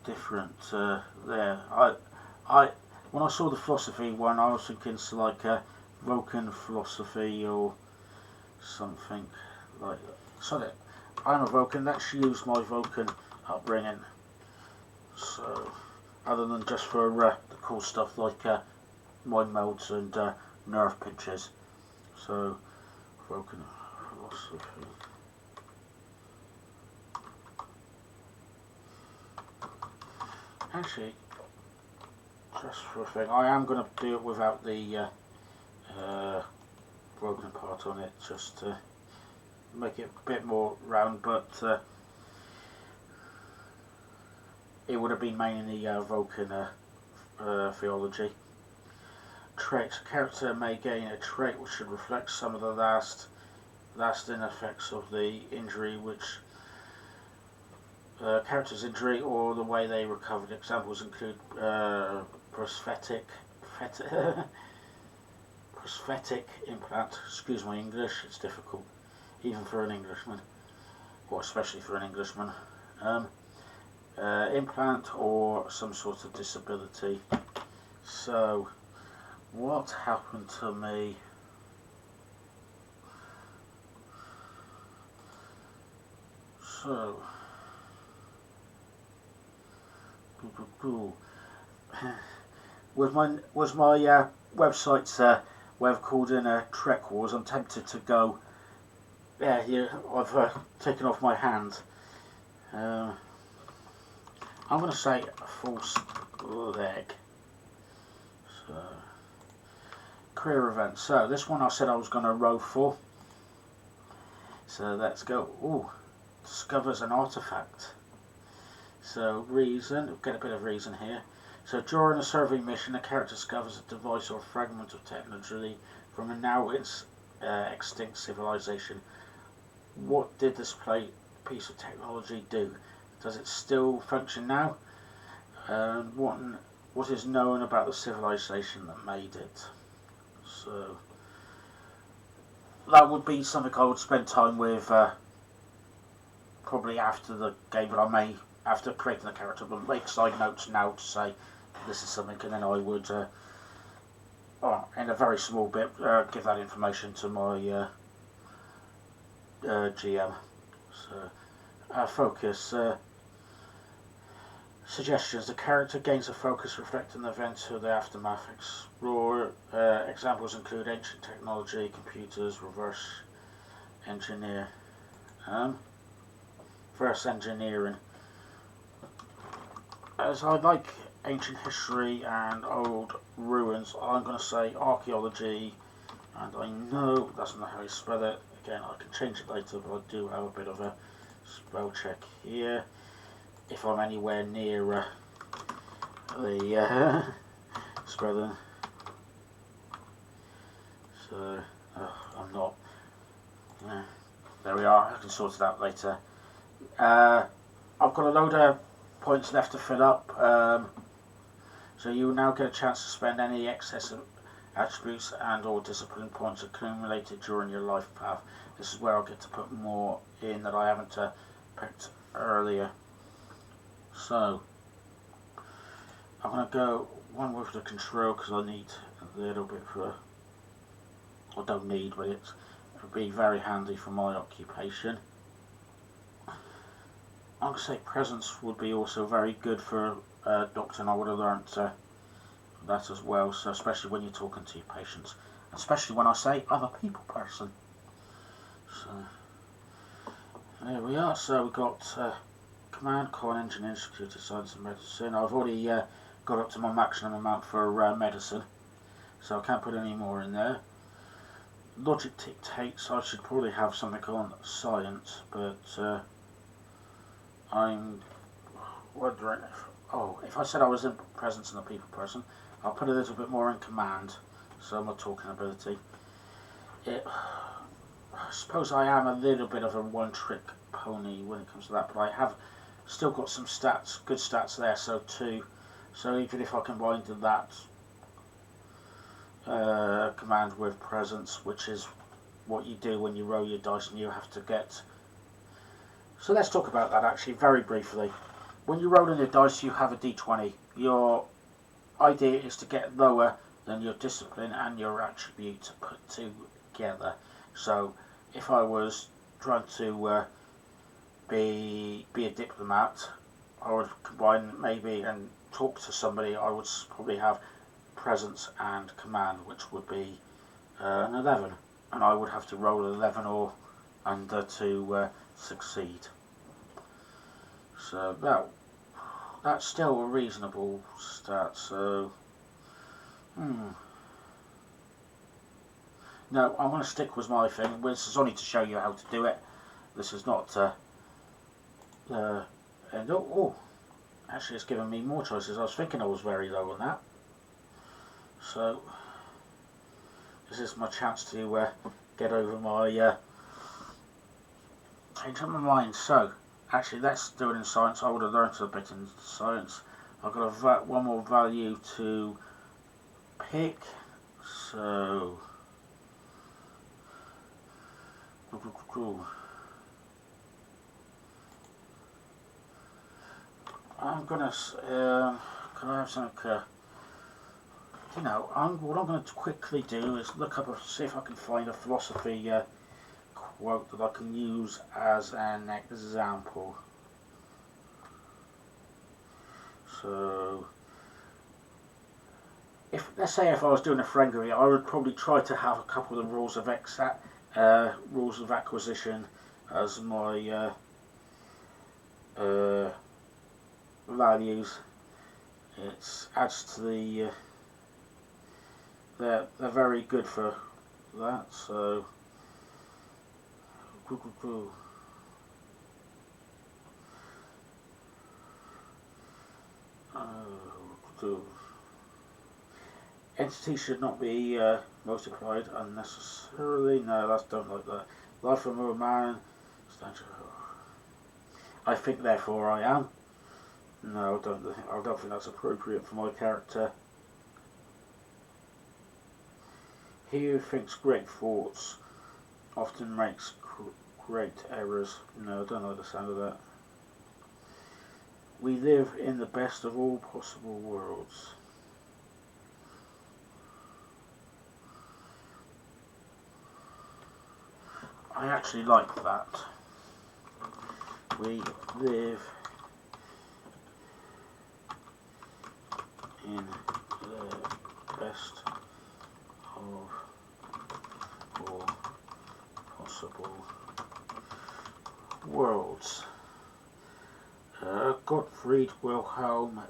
Different there. I when I saw the philosophy one, I was thinking it's like a Vulcan philosophy or something like that. So that I'm a Vulcan. Let's use my Vulcan upbringing. So, other than just for the cool stuff like mind melds and nerve pinches. So, Vulcan philosophy. Actually, just for a thing, I am going to do it without the broken part on it, just to make it a bit more round, but it would have been mainly Vulcan theology. Traits. A character may gain a trait which should reflect some of the lasting effects of the injury, which character's injury or the way they recovered. Examples include prosthetic implant, excuse my English, it's difficult, even for an Englishman, or especially for an Englishman. Implant or some sort of disability. So, what happened to me? So, was my website's where I've called in Trek Wars. I'm tempted to go. Yeah, here I've taken off my hand. I'm going to say a false leg. So, career event. So this one I said I was going to row for. So let's go. Ooh, discovers an artifact. So reason, get a bit of reason here. So during a survey mission, the character discovers a device or fragment of technology from a now extinct civilization. What did this piece of technology do? Does it still function now? What is known about the civilization that made it? So that would be something I would spend time with probably after the game, but I may, after creating the character, but make side notes now to say this is something, and then I would, in a very small bit, give that information to my GM. So, focus. Suggestions. The character gains a focus reflecting the events of the aftermath. Explore. Examples include ancient technology, computers, reverse engineering. As I like ancient history and old ruins, I'm going to say archaeology, and I know that's not how you spell it. Again, I can change it later, but I do have a bit of a spell check here. If I'm anywhere near the spelling. So, I'm not. There we are, I can sort it out later. I've got a load of points left to fill up. So you will now get a chance to spend any excess of attributes and or discipline points accumulated during your life path. This is where I'll get to put more in that I haven't picked earlier. So, I'm going to go one with the control because I need a little bit for, I don't need, but it would be very handy for my occupation. I'm going to say presence would be also very good for doctor, and I would have learnt that as well, so especially when you're talking to your patients, especially when I say I'm a people person. So, there we are. So we've got Command, Con, Engineering, Security, Science and Medicine. I've already got up to my maximum amount for medicine, so I can't put any more in there. Logic dictates I should probably have something on science, but I'm wondering if I said I was in presence and a people person, I'll put a little bit more in command, so my talking ability. I suppose I am a little bit of a one-trick pony when it comes to that, but I have still got some stats, good stats there, so too. So even if I combined that command with presence, which is what you do when you roll your dice and you have to get. So let's talk about that actually very briefly. When you roll in your dice, you have a d20. Your idea is to get lower than your discipline and your attribute put together. So if I was trying to be a diplomat, I would combine maybe and talk to somebody. I would probably have presence and command, which would be an 11, and I would have to roll an 11 or under to succeed. So that's still a reasonable stat. So no, I'm going to stick with my thing. This is only to show you how to do it. This is not and actually it's given me more choices. I was thinking I was very low on that. So this is my chance to get over my change up my mind. So actually let's do it in science. I would have learnt a bit in science. I've got one more value to pick. So I'm gonna. Can I have some? What I'm going to quickly do is look up, see if I can find a philosophy quote that I can use as an example. So, let's say if I was doing a friendly, I would probably try to have a couple of the rules of acquisition as my values. It adds to the they're very good for that. So entity should not be multiplied unnecessarily. No, don't like that. Life of a man. I think, therefore I am. No, I don't think that's appropriate for my character. He who thinks great thoughts often makes great errors. No, I don't like the sound of that. We live in the best of all possible worlds. I actually like that. We live in the best of all possible worlds. Gottfried Wilhelm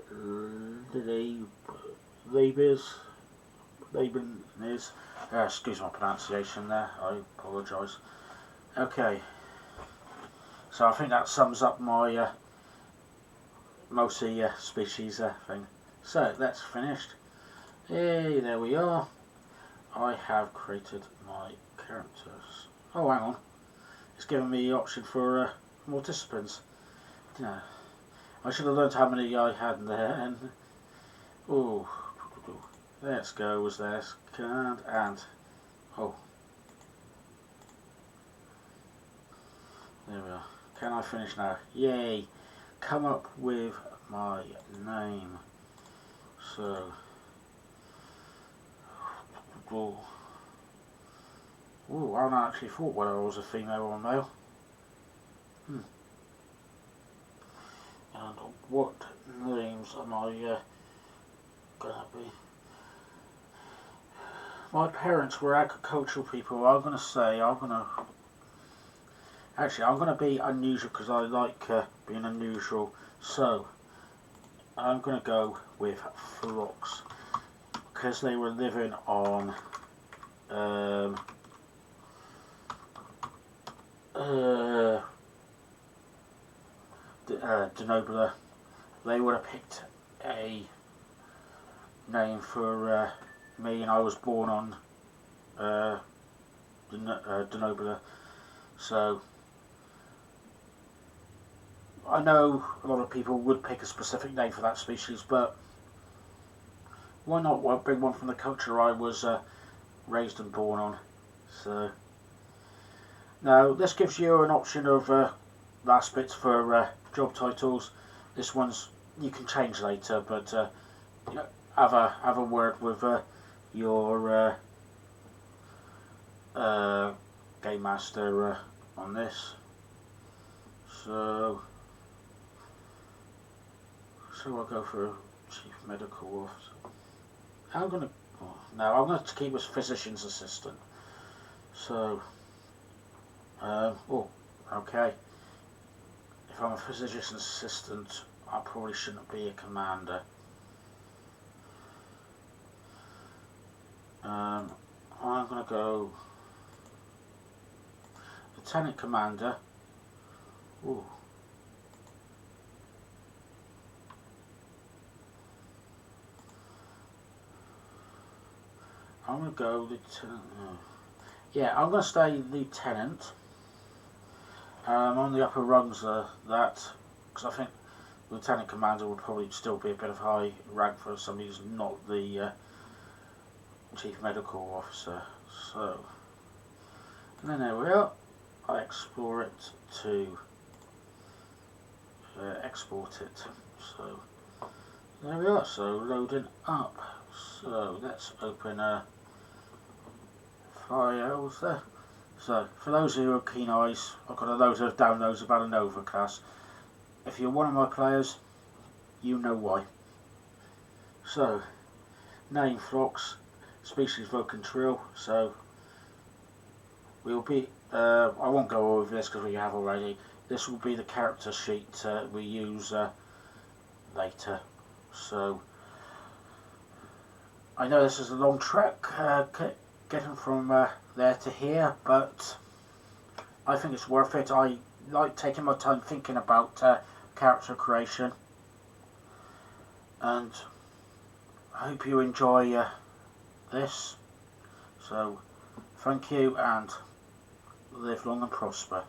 Leibniz, excuse my pronunciation there, I apologise. Okay, so I think that sums up my multi-species thing. So that's finished. Hey, there we are. I have created my characters. Oh, hang on. It's given me the option for more disciplines. Yeah. I should have learned how many I had in there. And oh, let's go. Was there command and oh, there we are. Can I finish now? Yay! Come up with my name. So. Oh, I haven't actually thought whether I was a female or a male. And what names am I gonna be? My parents were agricultural people. I'm gonna be unusual because I like being unusual. So I'm gonna go with flocks. Because they were living on Denobula, they would have picked a name for me, and I was born on Denobula, so I know a lot of people would pick a specific name for that species, but why not bring one from the culture I was raised and born on? So now this gives you an option of last bits for job titles. This one's you can change later, but have a word with your game master on this. So I'll go for chief medical officer. I'm gonna keep as physician's assistant. So, okay. If I'm a physician's assistant, I probably shouldn't be a commander. I'm gonna go lieutenant commander. Ooh. I'm going to go lieutenant. Yeah, I'm going to stay lieutenant. On the upper rungs that, because I think lieutenant commander would probably still be a bit of high rank for somebody who's not the chief medical officer. So, and then there we are. I explore it to export it. So there we are, so loading up. So let's open files there. So for those of you who are keen eyes, I've got a load of downloads about a Nova class. If you're one of my players, you know why. So name Phlox, species Vulcan Trill. So we'll be I won't go over this because we have already. This will be the character sheet we use later. So I know this is a long trek getting from there to here, but I think it's worth it. I like taking my time thinking about character creation, and I hope you enjoy this. So thank you and live long and prosper.